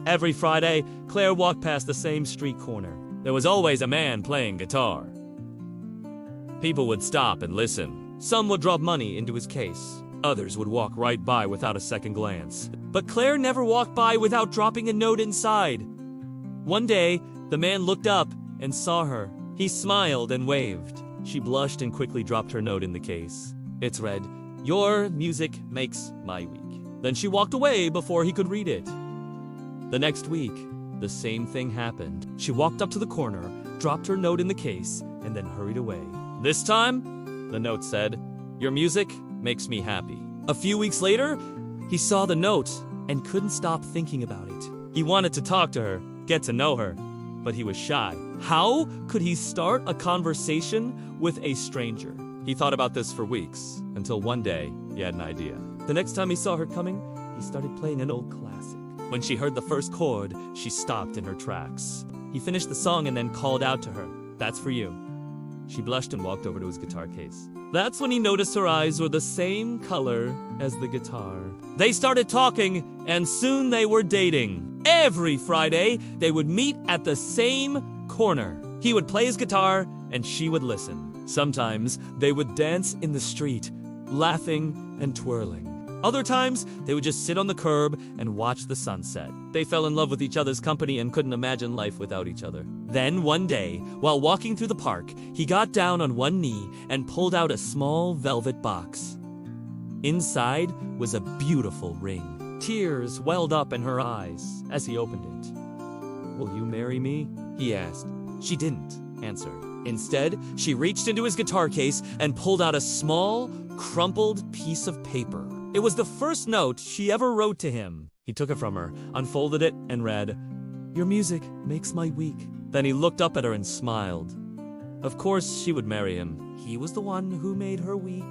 Every Friday, Claire walked past the same street corner. There was always a man playing guitar. People would stop and listen. Some would drop money into his case. Others would walk right by without a second glance. But Claire never walked by without dropping a note inside. One day, the man looked up and saw her. He smiled and waved. She blushed and quickly dropped her note in the case. It read, "Your music makes my week." Then she walked away before he could read it. The next week, the same thing happened. She walked up to the corner, dropped her note in the case, and then hurried away. This time, the note said, "Your music makes me happy." A few weeks later, he saw the note and couldn't stop thinking about it. He wanted to talk to her, get to know her, but he was shy. How could he start a conversation with a stranger? He thought about this for weeks, until one day, he had an idea. The next time he saw her coming, he started playing an old classic. When she heard the first chord, she stopped in her tracks. He finished the song and then called out to her, "That's for you." She blushed and walked over to his guitar case. That's when he noticed her eyes were the same color as the guitar. They started talking, and soon they were dating. Every Friday, they would meet at the same corner. He would play his guitar, and she would listen. Sometimes, they would dance in the street, laughing and twirling. Other times, they would just sit on the curb and watch the sunset. They fell in love with each other's company and couldn't imagine life without each other. Then, one day, while walking through the park, he got down on one knee and pulled out a small velvet box. Inside was a beautiful ring. Tears welled up in her eyes as he opened it. "Will you marry me?" he asked. She didn't answer. Instead, she reached into his guitar case and pulled out a small, crumpled piece of paper. It was the first note she ever wrote to him. He took it from her, unfolded it, and read, "Your music makes my week." Then he looked up at her and smiled. Of course, she would marry him. He was the one who made her week.